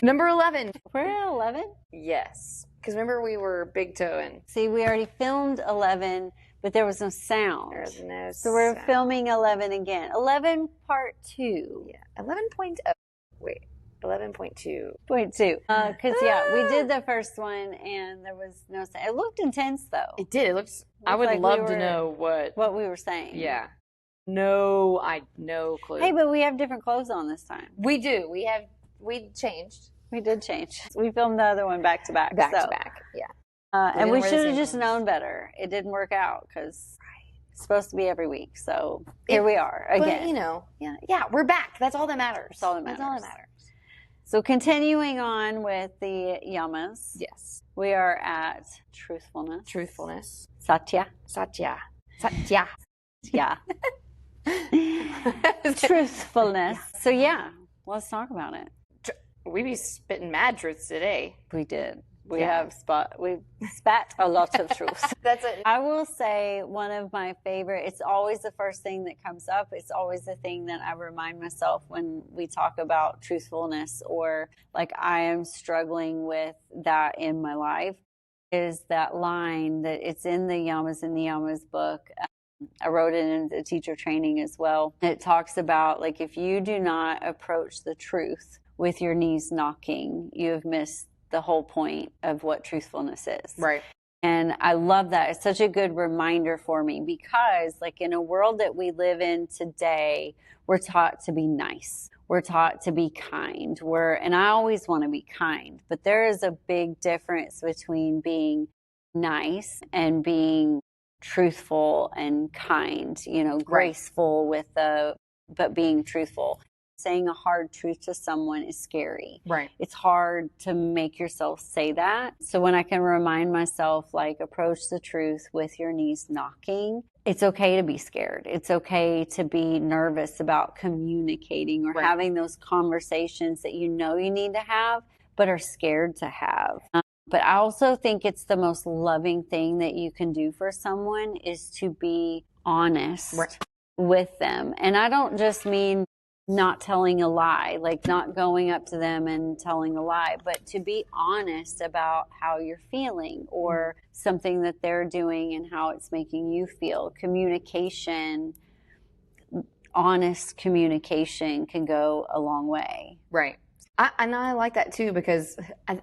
Number 11. We're at 11? Yes. Because remember we were big toeing. See, we already filmed 11, but there was no sound. There's no So we're sound. filming 11 again. 11 part 2. Yeah. 11.0. Wait. 11.2. Point 2. Because, yeah, we did the first one and there was no sound. It looked intense, though. It did. It looks. I would like love to know what we were saying. Yeah. No clue. Hey, but we have different clothes on this time. We do. We changed. We did change. We filmed the other one back to back. Back to back. Yeah. And we should have just known better. It didn't work out because it's supposed to be every week. So here we are again. But, yeah, we're back. That's all that matters. That's all that matters. So continuing on with the Yamas. Yes. We are at truthfulness. Truthfulness. Satya. Yeah. Truthfulness. So yeah, let's talk about it. We be spitting mad truths today. We did. We spat a lot of truth. That's it. I will say one of my favorite, it's always the first thing that comes up. It's always the thing that I remind myself when we talk about truthfulness or like I am struggling with that in my life is that line that it's in the Yamas book. I wrote it in the teacher training as well. It talks about like if you do not approach the truth with your knees knocking, you have missed the whole point of what truthfulness is. Right. And I love that. It's such a good reminder for me because like in a world that we live in today, we're taught to be nice. We're taught to be kind. And I always want to be kind, but there is a big difference between being nice and being truthful and kind, graceful but being truthful. Saying a hard truth to someone is scary. Right. It's hard to make yourself say that. So when I can remind myself, like, approach the truth with your knees knocking, it's okay to be scared. It's okay to be nervous about communicating or having those conversations that you know you need to have, but are scared to have. But I also think it's the most loving thing that you can do for someone is to be honest with them. And I don't just mean not telling a lie, like not going up to them and telling a lie, but to be honest about how you're feeling or something that they're doing and how it's making you feel. Communication, honest communication can go a long way. Right. I like that too because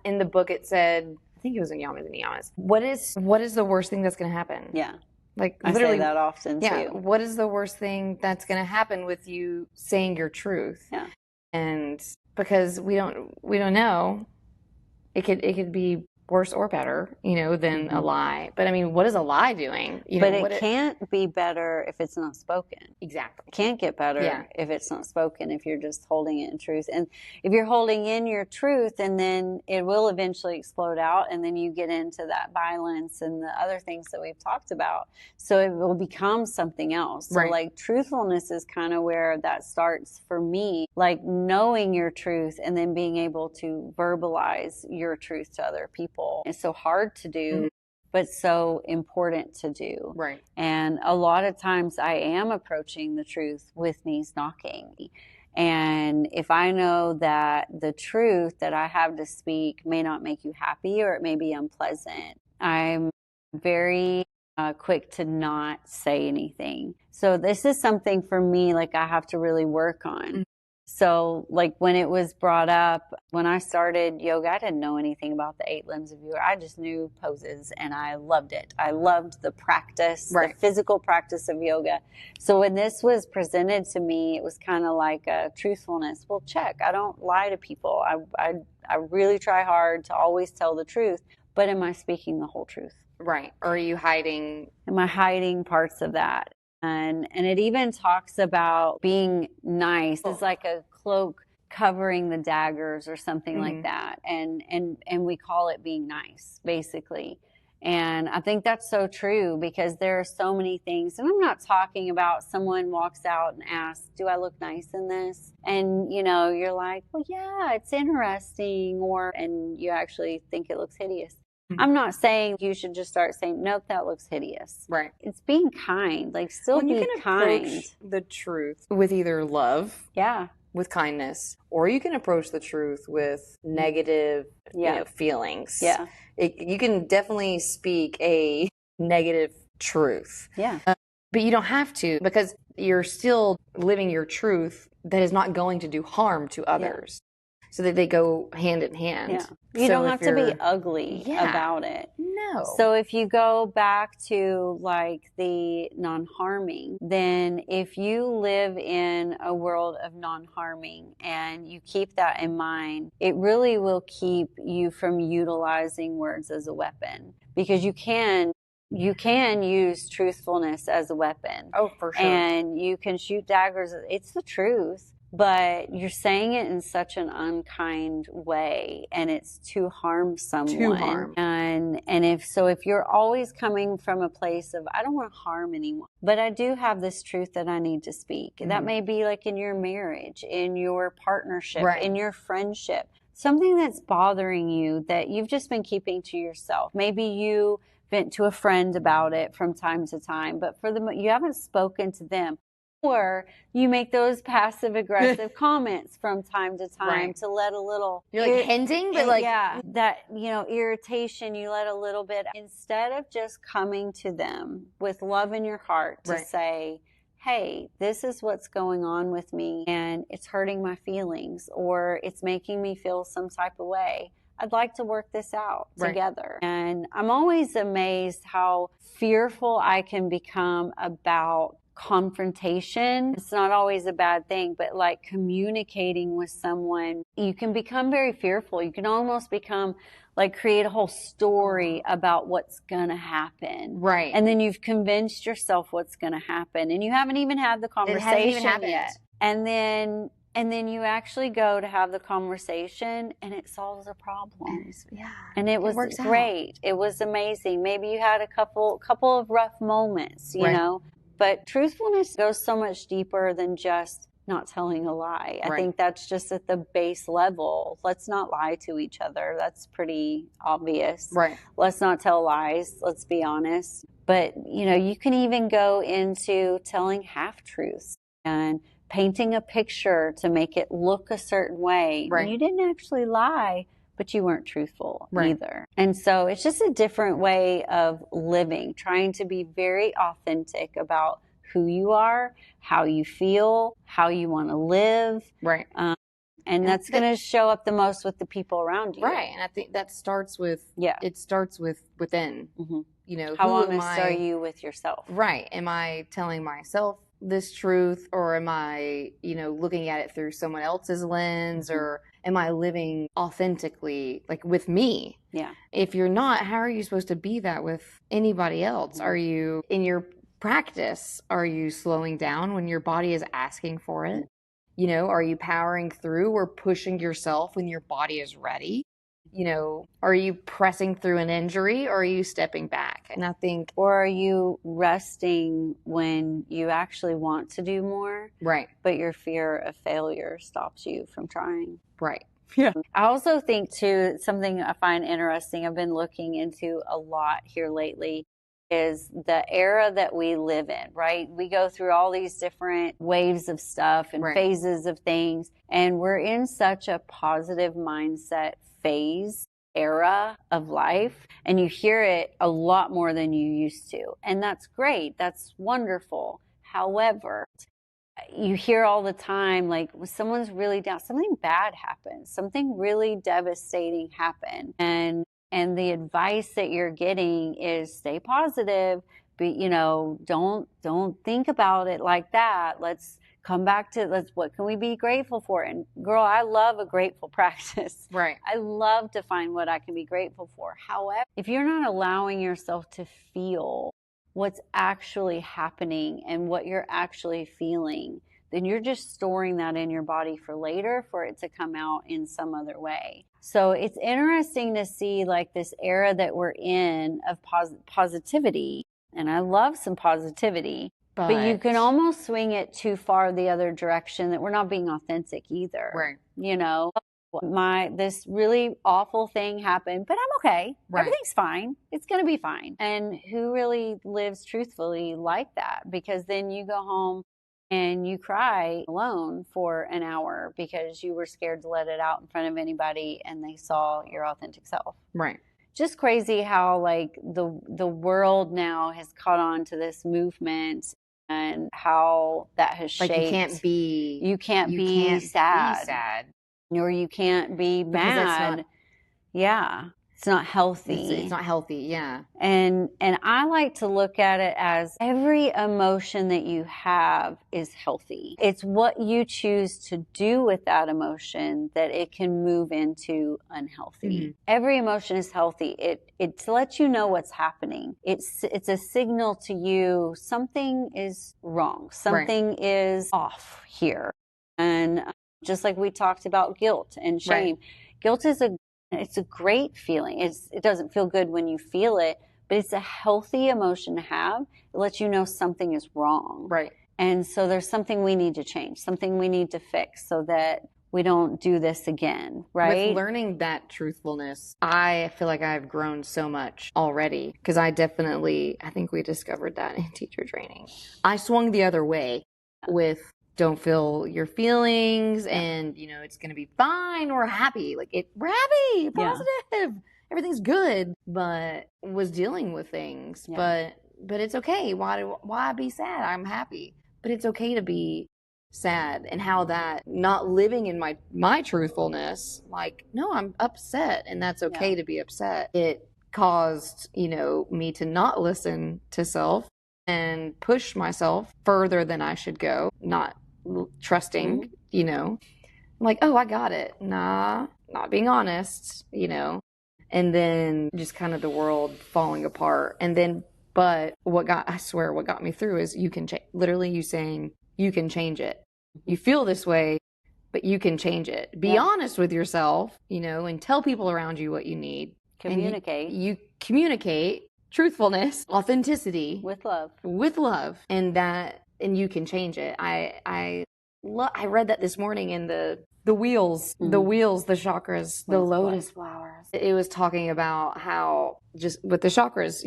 in the book it said, I think it was in Yamas, what is the worst thing that's going to happen? Yeah. Like I literally say that often too. What is the worst thing that's going to happen with you saying your truth? Yeah. And because we don't know, it could be worse or better, than a lie. But I mean, what is a lie doing? But it can't be better if it's not spoken. Exactly. It can't get better if it's not spoken, if you're just holding it in truth. And if you're holding in your truth, and then it will eventually explode out, and then you get into that violence and the other things that we've talked about. So it will become something else. So like truthfulness is kind of where that starts for me, like knowing your truth and then being able to verbalize your truth to other people. It's so hard to do, but so important to do. Right. And a lot of times I am approaching the truth with knees knocking. And if I know that the truth that I have to speak may not make you happy or it may be unpleasant, I'm very quick to not say anything. So this is something for me, like I have to really work on. So like when it was brought up, when I started yoga, I didn't know anything about the 8 limbs of yoga. I just knew poses and I loved it. I loved the practice, the physical practice of yoga. So when this was presented to me, it was kind of like a truthfulness. Well, check. I don't lie to people. I really try hard to always tell the truth, but am I speaking the whole truth? Right. Or are you hiding? Am I hiding parts of that? And it even talks about being nice. It's like a cloak covering the daggers or something like that. And we call it being nice, basically. And I think that's so true because there are so many things. And I'm not talking about someone walks out and asks, do I look nice in this? And, you're like, well, yeah, it's interesting. And you actually think it looks hideous. I'm not saying you should just start saying, nope, that looks hideous. Right. It's being kind. Like, still be you can kind. approach the truth with either love. Yeah. with kindness, or you can approach the truth with negative, feelings. Yeah. You can definitely speak a negative truth. Yeah. But you don't have to, because you're still living your truth that is not going to do harm to others. So that they go hand in hand. Yeah. You don't have to be ugly about it. No. So if you go back to like the non-harming, then if you live in a world of non-harming and you keep that in mind, it really will keep you from utilizing words as a weapon, because you can use truthfulness as a weapon. Oh, for sure. And you can shoot daggers. It's the truth, but you're saying it in such an unkind way, and it's to harm someone. To harm. And if you're always coming from a place of, I don't want to harm anyone, but I do have this truth that I need to speak. Mm-hmm. That may be like in your marriage, in your partnership, in your friendship, something that's bothering you that you've just been keeping to yourself. Maybe you vent to a friend about it from time to time, but you haven't spoken to them. Or you make those passive aggressive comments from time to time to let a little... You're like hinting, but like... Yeah, that, irritation, you let a little bit... Instead of just coming to them with love in your heart to say, hey, this is what's going on with me and it's hurting my feelings, or it's making me feel some type of way. I'd like to work this out together. And I'm always amazed how fearful I can become about confrontation. It's not always a bad thing, but like communicating with someone, you can become very fearful. You can almost become like create a whole story about what's going to happen. Right. And then you've convinced yourself what's going to happen, and you haven't even had the conversation yet. And then you actually go to have the conversation and it solves a problem. And it was great. It was amazing. Maybe you had a couple of rough moments, you know. But truthfulness goes so much deeper than just not telling a lie. I think that's just at the base level. Let's not lie to each other. That's pretty obvious. Right. Let's not tell lies. Let's be honest. But, you can even go into telling half-truths and painting a picture to make it look a certain way. Right. You didn't actually lie, but you weren't truthful either. And so it's just a different way of living, trying to be very authentic about who you are, how you feel, how you want to live. Right. And that's going to show up the most with the people around you. Right. And I think that starts with, it starts with within, Mm-hmm. How honest are you with yourself? Right. Am I telling myself this truth, or am I, looking at it through someone else's lens, or am I living authentically, like with me? Yeah. If you're not, how are you supposed to be that with anybody else? Are you, in your practice, are you slowing down when your body is asking for it? Are you powering through or pushing yourself when your body is ready? Are you pressing through an injury, or are you stepping back? And I think... Or are you resting when you actually want to do more? Right. But your fear of failure stops you from trying. Right. Yeah. I also think, too, something I find interesting, I've been looking into a lot here lately, is the era that we live in, right? We go through all these different waves of stuff and phases of things, and we're in such a positive mindset phase era of life, and you hear it a lot more than you used to, and that's great. That's wonderful. However, you hear all the time, like, when someone's really down, something bad happens, something really devastating happened, and the advice that you're getting is stay positive, but don't think about it like that. Let's come back to what can we be grateful for? And girl, I love a grateful practice. Right. I love to find what I can be grateful for. However, if you're not allowing yourself to feel what's actually happening and what you're actually feeling, then you're just storing that in your body for later, for it to come out in some other way. So it's interesting to see like this era that we're in of positivity. And I love some positivity. But you can almost swing it too far the other direction, that we're not being authentic either. Right. This really awful thing happened, but I'm okay. Right. Everything's fine. It's going to be fine. And who really lives truthfully like that? Because then you go home and you cry alone for an hour because you were scared to let it out in front of anybody and they saw your authentic self. Right. Just crazy how like the world now has caught on to this movement and how that has shaped. Like you can't be sad. Be sad. Or you can't be Because that's mad. not, yeah. It's not healthy. It's not healthy, yeah. And I like to look at it as every emotion that you have is healthy. It's what you choose to do with that emotion that it can move into unhealthy. Mm-hmm. Every emotion is healthy. It lets you know what's happening. It's a signal to you something is wrong. Something is off here. And just like we talked about guilt and shame, guilt is it's a great feeling. It doesn't feel good when you feel it, but it's a healthy emotion to have. It lets you know something is wrong. Right. And so there's something we need to change, something we need to fix so that we don't do this again, right? With learning that truthfulness, I feel like I've grown so much already because I think we discovered that in teacher training. I swung the other way with don't feel your feelings and, it's going to be fine. We're happy. We're happy, positive. Everything's good, but was dealing with things. But it's okay. Why be sad? I'm happy. But it's okay to be sad, and how that not living in my truthfulness, no, I'm upset, and that's okay to be upset. It caused, me to not listen to self and push myself further than I should go, not trusting, I'm like, oh, I got it. Nah, not being honest, and then just kind of the world falling apart. And then, but what got me through is you can literally you saying you can change it. You feel this way, but you can change it. Be honest with yourself, and tell people around you what you need. Communicate. You communicate truthfulness, authenticity with love, and you can change it. I read that this morning in the wheels, the chakras, the lotus flowers. It was talking about how just with the chakras,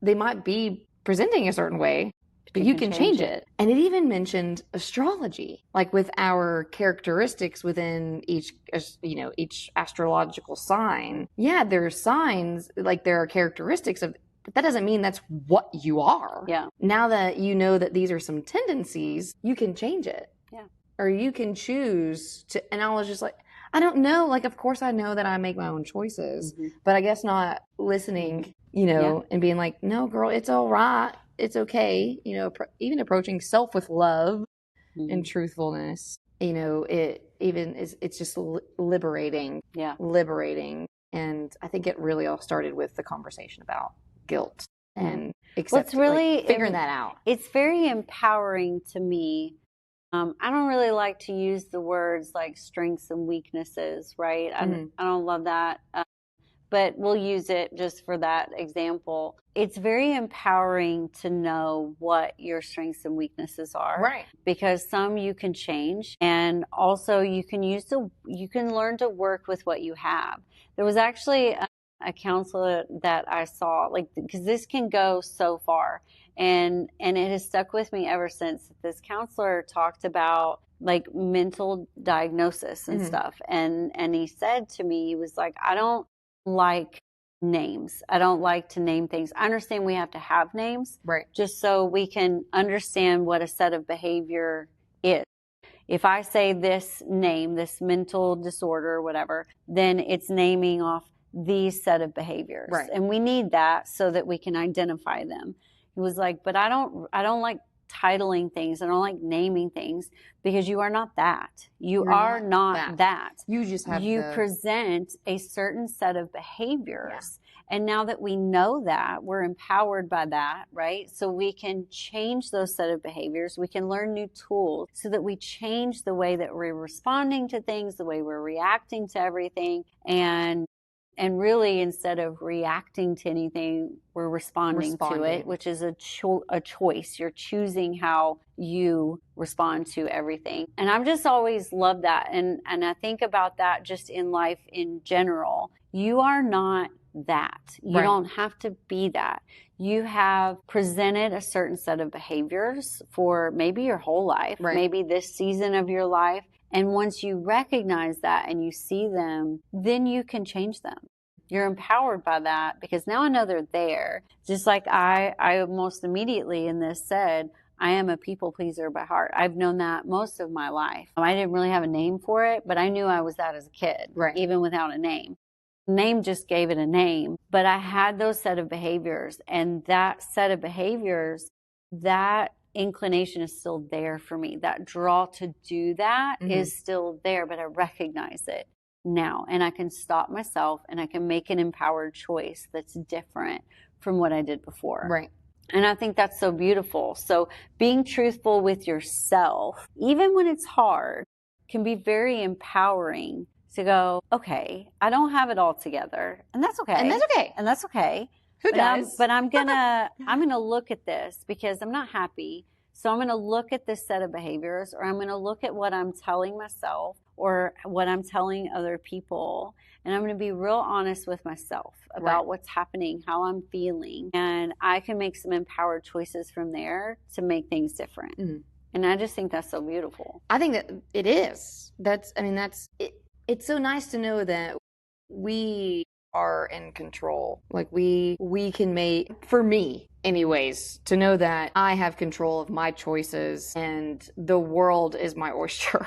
they might be presenting a certain way, but you can change it. And it even mentioned astrology, like with our characteristics within each astrological sign. Yeah, there are signs, like there are characteristics of, but that doesn't mean that's what you are. Yeah. Now that you know that these are some tendencies, you can change it. Yeah. Or you can choose to, and I was just like, I don't know. Of course I know that I make my own choices, but I guess not listening, and being like, no, girl, it's all right. It's okay. Even approaching self with love and truthfulness, it's just liberating. Yeah. Liberating. And I think it really all started with the conversation about guilt and figuring that out. It's very empowering to me. I don't really like to use the words like strengths and weaknesses, right? I don't love that. But we'll use it just for that example. It's very empowering to know what your strengths and weaknesses are. Right. Because some you can change, and also you can learn to work with what you have. There was actually a counselor that I saw, because this can go so far. And it has stuck with me ever since. This counselor talked about mental diagnosis and stuff. And he said to me, he was like, I don't like names. I don't like to name things. I understand we have to have names, right? Just so we can understand what a set of behavior is. If I say this name, this mental disorder or whatever, then it's naming off these set of behaviors. Right. And we need that so that we can identify them. He was like, but I don't like titling things. I don't like naming things, because you are not that. You're not that. You just have present a certain set of behaviors. Yeah. And now that we know that, we're empowered by that, right? So we can change those set of behaviors. We can learn new tools so that we change the way that we're responding to things, the way we're reacting to everything. And really, instead of reacting to anything, we're responding to it, which is a choice. You're choosing how you respond to everything. And I've just always loved that. And I think about that just in life in general. You are not that. You don't have to be that. you have presented a certain set of behaviors for maybe your whole life, Right. maybe this season of your life. And once you recognize that and you see them, then you can change them. You're empowered by that because now I know they're there. Just like I almost immediately in this said, I am a people pleaser by heart. I've known that most of my life. I didn't really have a name for it, but I knew I was that as a kid, Right. even without a name. Name just gave it a name, but I had those set of behaviors, and that set of behaviors, that inclination is still there for me. That draw to do that is still there, but I recognize it now, and I can stop myself and I can make an empowered choice that's different from what I did before. Right. And I think that's so beautiful. So being truthful with yourself, even when it's hard, can be very empowering to go, okay, I don't have it all together. And that's okay. And that's okay. And that's okay. Who does? But I'm gonna look at this because I'm not happy. So I'm gonna look at this set of behaviors, or I'm gonna look at what I'm telling myself or what I'm telling other people. And I'm going to be real honest with myself about what's happening, how I'm feeling. And I can make some empowered choices from there to make things different. And I just think that's so beautiful. I think that it is. It's so nice to know that we are in control. Like we can make, for me anyways, to know that I have control of my choices and the world is my oyster.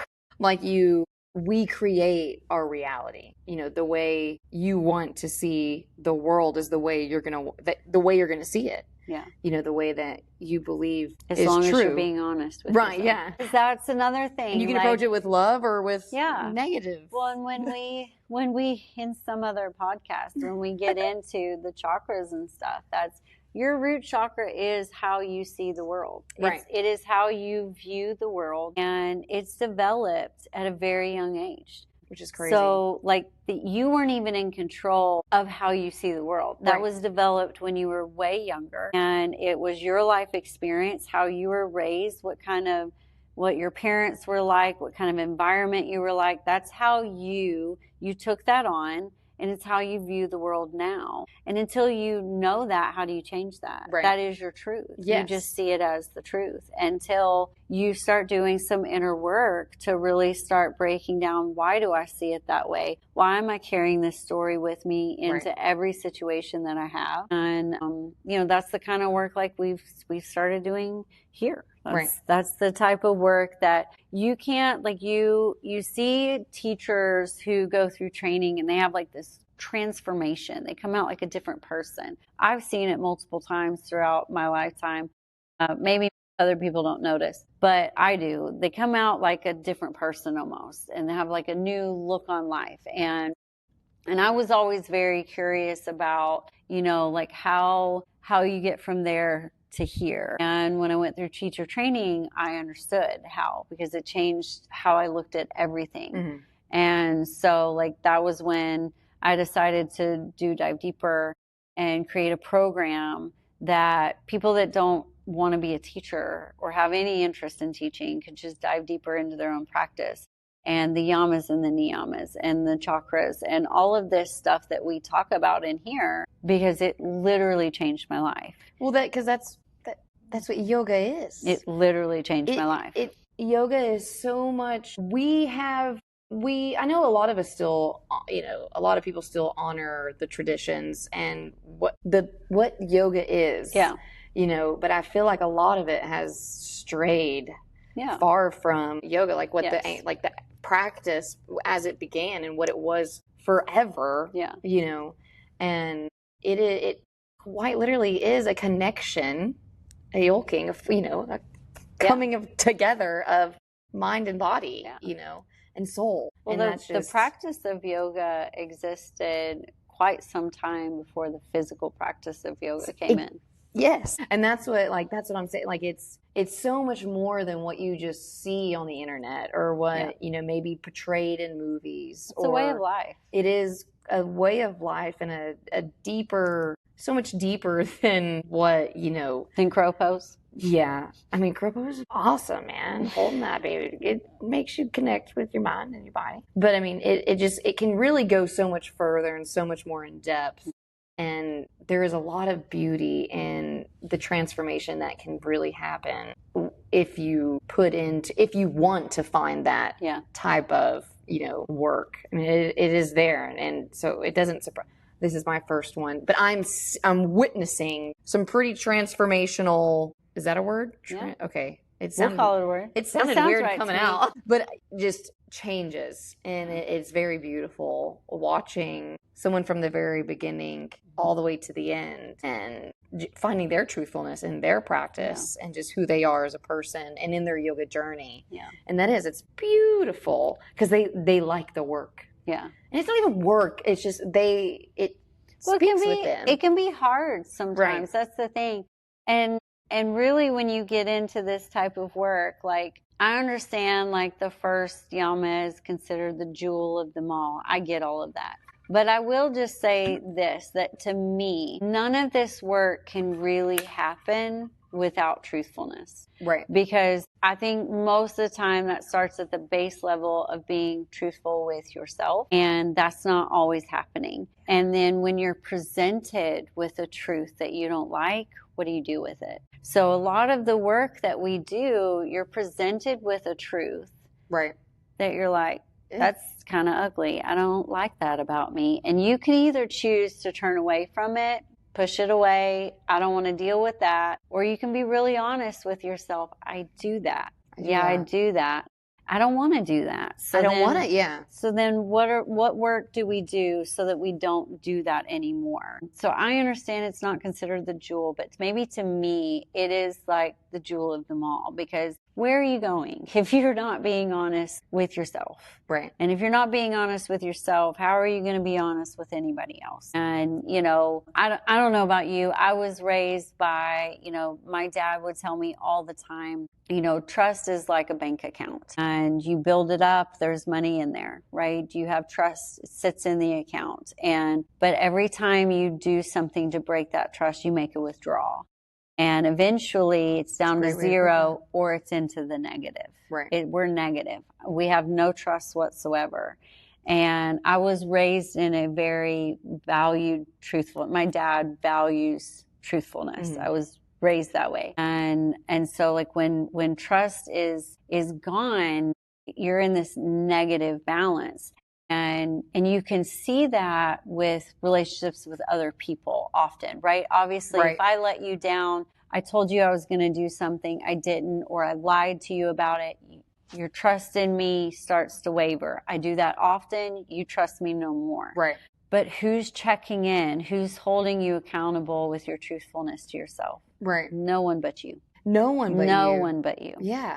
We create our reality. The way you want to see the world is the way you're gonna see it. Yeah. The way that you believe as is long true. As you're being honest with right. yourself. Yeah. That's another thing. And you can approach it with love or with negative. Well, and when we in some other podcast, when we get into the chakras and stuff, that's your root chakra is how you see the world. Right. It is how you view the world, and it's developed at a very young age. Which is crazy. So, you weren't even in control of how you see the world. That was developed when you were way younger, and it was your life experience, how you were raised, what your parents were like, what kind of environment you were like. That's how you took that on. And it's how you view the world now. And until you know that, how do you change that? Right. That is your truth. Yes. You just see it as the truth until you start doing some inner work to really start breaking down, why do I see it that way? Why am I carrying this story with me into every situation that I have? And, that's the kind of work we've started doing here. That's the type of work that you can't, you see teachers who go through training and they have this transformation. They come out like a different person. I've seen it multiple times throughout my lifetime. Maybe other people don't notice, but I do. They come out like a different person almost, and they have a new look on life. And I was always very curious about, how you get from there to here. And when I went through teacher training, I understood how, because it changed how I looked at everything. And so that was when I decided to dive deeper and create a program that people that don't want to be a teacher or have any interest in teaching could just dive deeper into their own practice. And the yamas and the niyamas and the chakras and all of this stuff that we talk about in here, because it literally changed my life. Well, that's what yoga is. It literally changed my life. Yoga is so much. I know a lot of us still, a lot of people still honor the traditions and what yoga is. Yeah. But I feel like a lot of it has strayed far from yoga, the practice as it began and what it was forever. Yeah. And it quite literally is a connection, a yolking of, a coming together of mind and body, and soul. Well, and the practice of yoga existed quite some time before the physical practice of yoga came in. Yes. And that's what I'm saying. It's so much more than what you just see on the internet or what, maybe portrayed in movies. It's a way of life. It is a way of life and a deeper, so much deeper than what, Than crow pose. Yeah. I mean, crow pose is awesome, man. Holding that baby. It makes you connect with your mind and your body. But I mean, it can really go so much further and so much more in depth And there is a lot of beauty in the transformation that can really happen if you if you want to find that type of, work. I mean, it is there. And so it doesn't surprise. This is my first one, but I'm witnessing some pretty transformational. Is that a word? Okay. We'll call it a word. It sounded weird right coming out, but just changes. And it's very beautiful watching someone from the very beginning all the way to the end and finding their truthfulness in their practice and just who they are as a person and in their yoga journey. Yeah. And it's beautiful because they like the work. Yeah. And it's not even work. It's just it speaks with them. It can be hard sometimes. Right. That's the thing. And really when you get into this type of work, like I understand like the first Yama is considered the jewel of them all. I get all of that. But I will just say this, that to me, none of this work can really happen without truthfulness. Right. Because I think most of the time that starts at the base level of being truthful with yourself. And that's not always happening. And then when you're presented with a truth that you don't like, what do you do with it? So a lot of the work that we do, you're presented with a truth. Right. That you're like, that's kind of ugly. I don't like that about me. And you can either choose to turn away from it, push it away. I don't want to deal with that. Or you can be really honest with yourself. I do that. I do that. I don't want to do that. So I don't want it. Yeah. So then what work do we do so that we don't do that anymore? So I understand it's not considered the jewel, but maybe to me, it is like the jewel of them all, because where are you going if you're not being honest with yourself? Right. And if you're not being honest with yourself, how are you going to be honest with anybody else? And, I don't know about you. I was raised by, my dad would tell me all the time, trust is like a bank account and you build it up. There's money in there, right? You have trust, it sits in the account. But every time you do something to break that trust, you make a withdrawal. And eventually it's down to zero or it's into the negative. Right. We're negative. We have no trust whatsoever. And I was raised in a very valued truthful. My dad values truthfulness. Mm-hmm. I was raised that way. And so like when trust is gone, you're in this negative balance. And you can see that with relationships with other people often, right? Obviously, if I let you down, I told you I was going to do something, I didn't, or I lied to you about it, your trust in me starts to waver. I do that often, you trust me no more. Right. But who's checking in? Who's holding you accountable with your truthfulness to yourself? Right. No one but you. No one but you. No one but you. Yeah.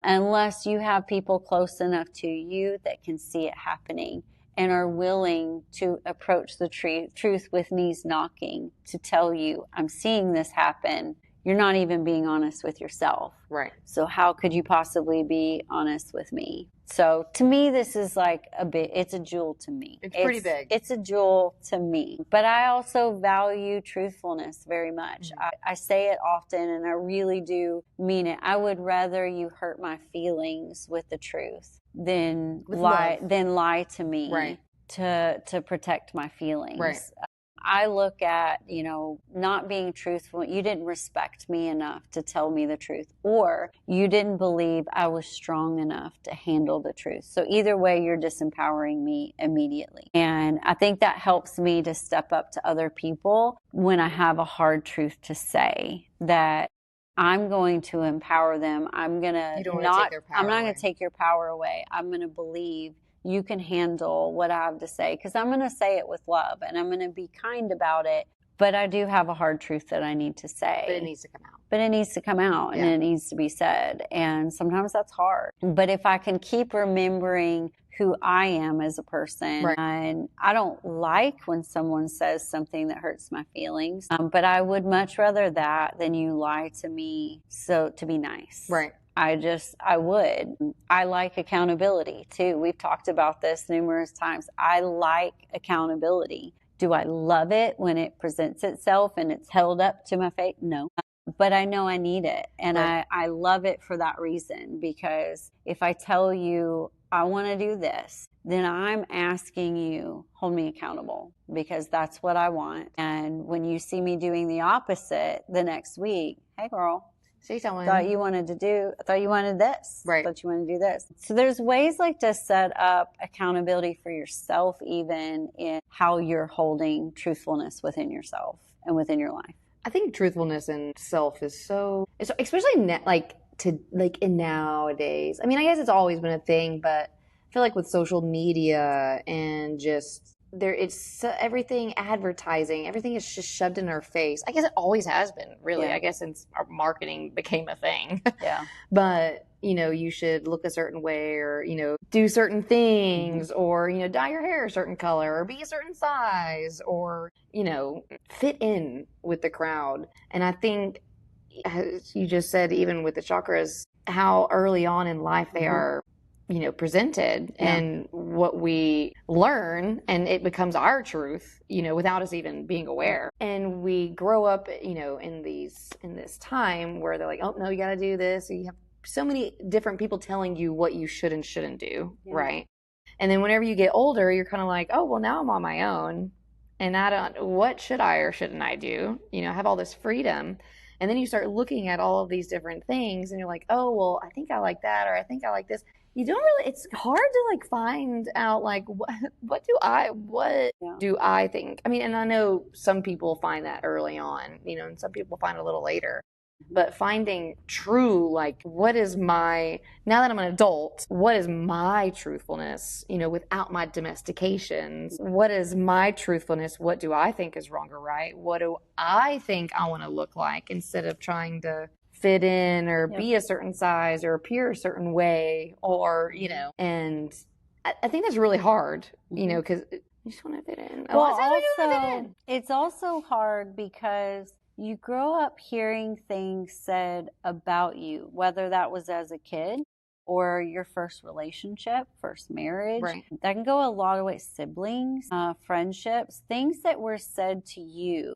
Unless you have people close enough to you that can see it happening and are willing to approach the truth with knees knocking to tell you, I'm seeing this happen. You're not even being honest with yourself. Right. So how could you possibly be honest with me? So to me, this is like it's a jewel to me. It's pretty big. It's a jewel to me. But I also value truthfulness very much. Mm-hmm. I say it often and I really do mean it. I would rather you hurt my feelings with the truth than lie to me. Right. To protect my feelings. Right. I look at, not being truthful. You didn't respect me enough to tell me the truth, or you didn't believe I was strong enough to handle the truth. So either way, you're disempowering me immediately. And I think that helps me to step up to other people when I have a hard truth to say, that I'm going to empower them. I'm not going to take your power away. I'm going to believe you can handle what I have to say, because I'm going to say it with love and I'm going to be kind about it. But I do have a hard truth that I need to say. But it needs to come out. And it needs to be said. And sometimes that's hard. But if I can keep remembering who I am as a person, and I don't like when someone says something that hurts my feelings, but I would much rather that than you lie to me to be nice. Right. I would. I like accountability too. We've talked about this numerous times. I like accountability. Do I love it when it presents itself and it's held up to my face? No. but I know I need it. And Right. I love it for that reason, because if I tell you I want to do this, then I'm asking you, hold me accountable, because that's what I want. And when you see me doing the opposite the next week, hey girl, Say someone. I thought you wanted this. Right. I thought you wanted to do this. So there's ways like to set up accountability for yourself, even in how you're holding truthfulness within yourself and within your life. I think truthfulness in self is so, it's especially in nowadays. I mean, I guess it's always been a thing, but I feel like with social media and just everything advertising, everything is just shoved in our face. I guess it always has been, really. Yeah. I guess since our marketing became a thing. Yeah. But you should look a certain way, or do certain things, or dye your hair a certain color, or be a certain size, or fit in with the crowd. And I think, as you just said, even with the chakras, how early on in life they are presented, and what we learn, and it becomes our truth, without us even being aware. And we grow up, in this time where they're like, oh no, you got to do this. So you have so many different people telling you what you should and shouldn't do, right? And then whenever you get older, you're kind of like, oh well, now I'm on my own, and I don't, what should I or shouldn't I do? I have all this freedom. And then you start looking at all of these different things, and you're like, oh well, I think I like that, or I think I like this. You don't really, it's hard to like find out like what do I think. I mean, and I know some people find that early on, and some people find it a little later. But finding true, like, what is my, now that I'm an adult, what is my truthfulness, without my domestications? What is my truthfulness? What do I think is wrong or right? What do I think I want to look like, instead of trying to fit in or be a certain size or appear a certain way, or, and I think that's really hard, because you just want to fit in. Well, it's also hard because you grow up hearing things said about you, whether that was as a kid or your first relationship, first marriage. Right. That can go a lot of ways. Siblings, friendships, things that were said to you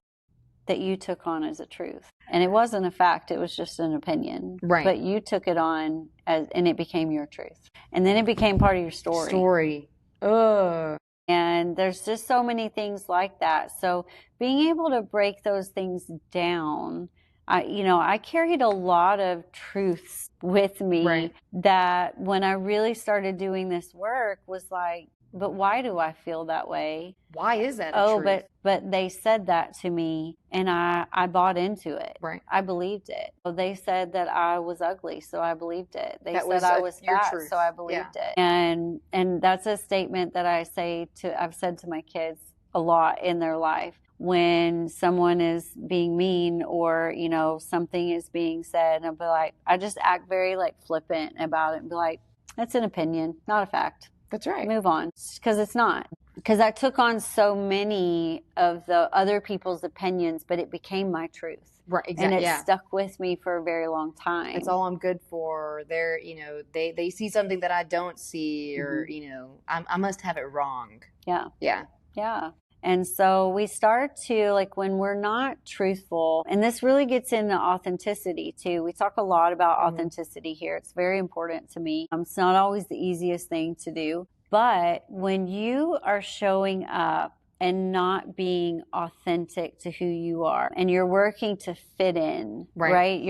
that you took on as a truth. And it wasn't a fact, it was just an opinion. Right. But you took it on and it became your truth. And then it became part of your story. Ugh. And there's just so many things like that. So being able to break those things down, I carried a lot of truths with me that when I really started doing this work was like, but why do I feel that way? Why is that a truth? But they said that to me, and I bought into it. Right. I believed it. They said that I was ugly, so I believed it. They said I was your fat, truth. so I believed it. And that's a statement that I've said to my kids a lot in their life. When someone is being mean, or something is being said, and I'll be like, I just act very like flippant about it and be like, that's an opinion, not a fact. That's right. Move on, because it's not. Because I took on so many of the other people's opinions, but it became my truth. Right, exactly. And it stuck with me for a very long time. It's all I'm good for. They're, they see something that I don't see, or, I must have it wrong. Yeah. Yeah. Yeah. And so we start to, like, when we're not truthful, and this really gets into authenticity too. We talk a lot about authenticity here. It's very important to me. It's not always the easiest thing to do, but when you are showing up and not being authentic to who you are, and you're working to fit in, right?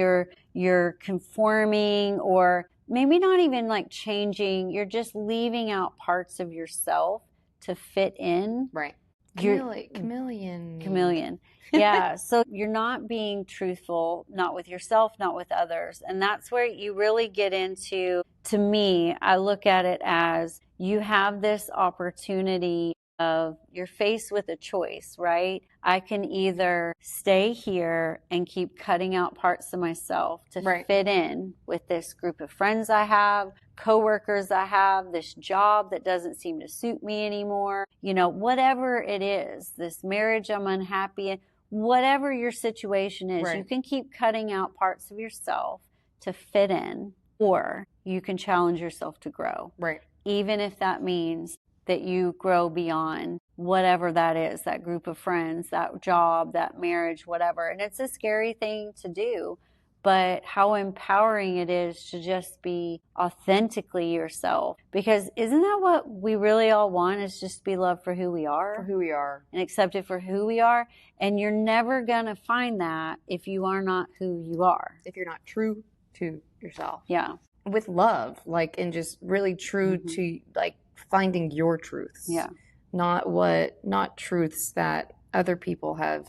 You're conforming, or maybe not even like changing. You're just leaving out parts of yourself to fit in. Right. Chameleon. Yeah. So you're not being truthful, not with yourself, not with others. And that's where you really get into, to me, I look at it as you have this opportunity of, you're faced with a choice, right? I can either stay here and keep cutting out parts of myself to fit in with this group of friends I have, coworkers I have, this job that doesn't seem to suit me anymore, whatever it is, this marriage I'm unhappy in, whatever your situation is, you can keep cutting out parts of yourself to fit in, or you can challenge yourself to grow. Right. Even if that means that you grow beyond whatever that is, that group of friends, that job, that marriage, whatever. And it's a scary thing to do, but how empowering it is to just be authentically yourself. Because isn't that what we really all want, is just be loved for who we are? For who we are. And accepted for who we are. And you're never going to find that if you are not who you are. If you're not true to yourself. Yeah. With love, like, and just really true to, like, finding your truths. Yeah. Not truths that other people have,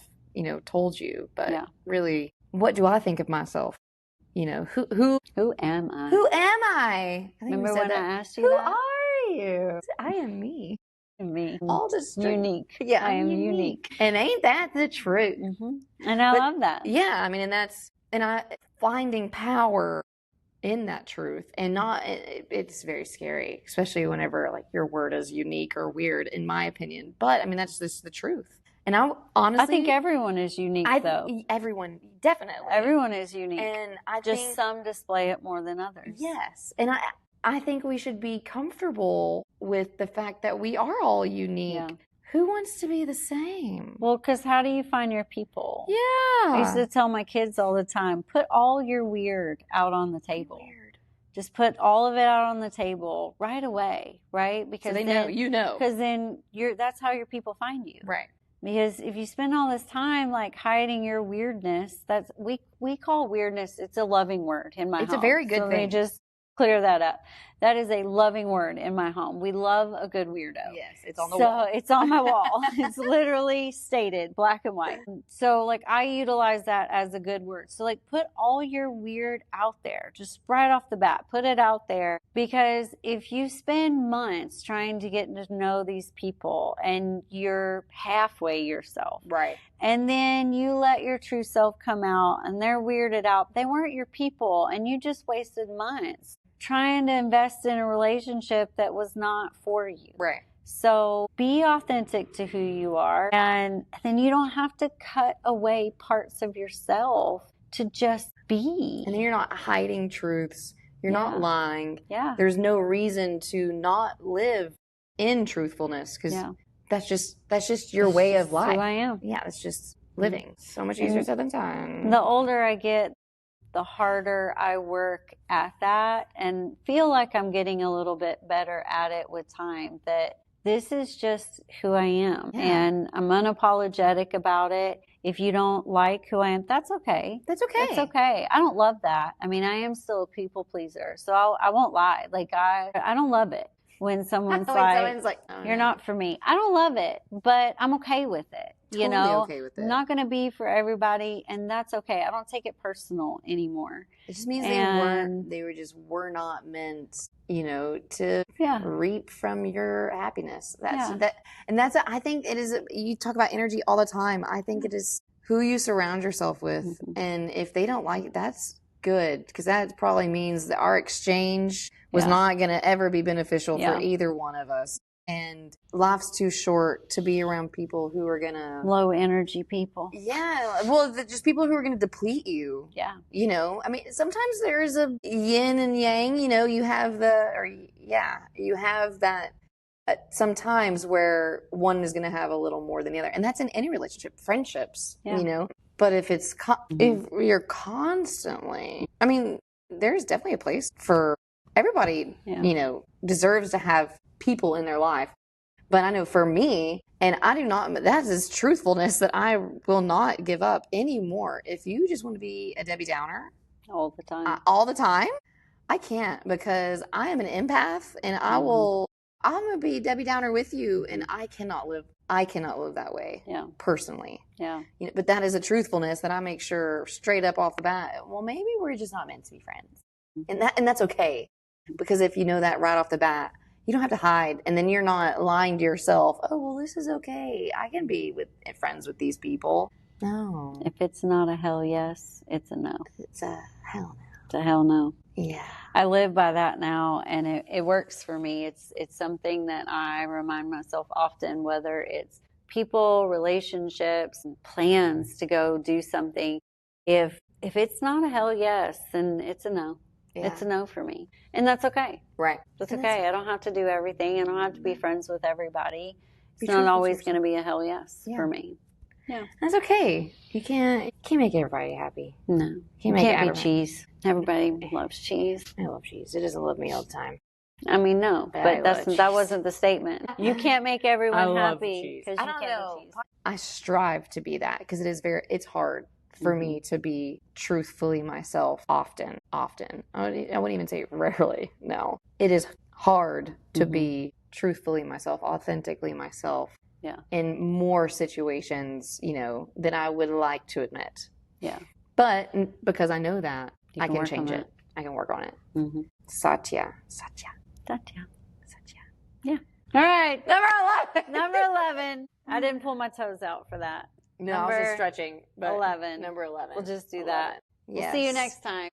told you, but really, what do I think of myself? Who am I? Who am I? Remember when I asked you who that? Are you? I am me. Me. All just unique. Yeah, I am unique. And ain't that the truth? And I love that. Yeah, I mean, and I finding power in that truth, and not, it's very scary, especially whenever, like, your word is unique or weird, in my opinion. But I mean, that's just the truth. And I think everyone is unique, though. Everyone, definitely. Everyone is unique. And I just think some display it more than others. Yes. And I think we should be comfortable with the fact that we are all unique. Yeah. Who wants to be the same? Well, because how do you find your people? Yeah. I used to tell my kids all the time, put all your weird out on the table. Just put all of it out on the table right away, right? Because so they know, Because then that's how your people find you. Right. Because if you spend all this time, like, hiding your weirdness, that's we call weirdness, it's a loving word in my home. It's a very good thing. Let me just clear that up. That is a loving word in my home. We love a good weirdo. Yes, it's on the wall. So it's on my wall. It's literally stated, black and white. So, like, I utilize that as a good word. So, like, put all your weird out there. Just right off the bat, put it out there. Because if you spend months trying to get to know these people and you're halfway yourself. Right. And then you let your true self come out and they're weirded out. They weren't your people and you just wasted months trying to invest in a relationship that was not for you. Right. So be authentic to who you are, and then you don't have to cut away parts of yourself to just be. And then you're not hiding truths. You're not lying. Yeah. There's no reason to not live in truthfulness, because that's just your way of life. Who I am. Yeah, it's just living. So much easier said than done. The older I get, the harder I work at that, and feel like I'm getting a little bit better at it with time, that this is just who I am. Yeah. And I'm unapologetic about it. If you don't like who I am, that's okay. That's okay. That's okay. I don't love that. I mean, I am still a people pleaser, so I won't lie. Like, I don't love it when someone's like, oh, you're not for me. I don't love it, but I'm okay with it. Totally okay with it. I'm not going to be for everybody, and that's okay. I don't take it personal anymore. It just means they were not meant, to reap from your happiness. I think it is, you talk about energy all the time. I think it is who you surround yourself with. Mm-hmm. And if they don't like it, that's good, because that probably means that our exchange was not going to ever be beneficial for either one of us. And life's too short to be around people who are going to... low energy people. Yeah. Well, just people who are going to deplete you. Yeah. I mean, sometimes there's a yin and yang, you have that sometimes where one is going to have a little more than the other. And that's in any relationship, friendships, But if it's, if you're constantly... I mean, there's definitely a place for everybody, deserves to have people in their life. But I know for me, and that is truthfulness that I will not give up anymore. If you just want to be a Debbie Downer all the time, I can't, because I am an empath, and I'm going to be Debbie Downer with you, and I cannot live that way. Yeah. Personally. Yeah. But that is a truthfulness that I make sure straight up off the bat, well, maybe we're just not meant to be friends. Mm-hmm. And that's okay. Because if you know that right off the bat, you don't have to hide, and then you're not lying to yourself. Oh, well, this is okay. I can be friends with these people. No. If it's not a hell yes, it's a no. It's a hell no. It's a hell no. Yeah. I live by that now, and it works for me. It's something that I remind myself often, whether it's people, relationships, plans to go do something. If it's not a hell yes, then it's a no. It's a no for me. And that's okay. Right. That's okay. I don't have to do everything. I don't have to be friends with everybody. It's not truthful always to going to be a hell yes Yeah. for me. Yeah. That's okay. You can't make everybody happy. No. You can't be cheese. Everybody loves cheese. I love cheese. It doesn't love me all the time. I mean, no, but that wasn't the statement. You can't make everyone happy because you can't be cheese. I strive to be that because it's hard for me to be truthfully myself often. I wouldn't even say rarely. No. It is hard to be truthfully myself, authentically myself. Yeah. In more situations, than I would like to admit. Yeah. But because I know that, I can change it. I can work on it. Satya. Yeah. All right. Number 11. I didn't pull my toes out for that. No, I was just stretching. But 11. Number 11. We'll just do that. Yes. We'll see you next time.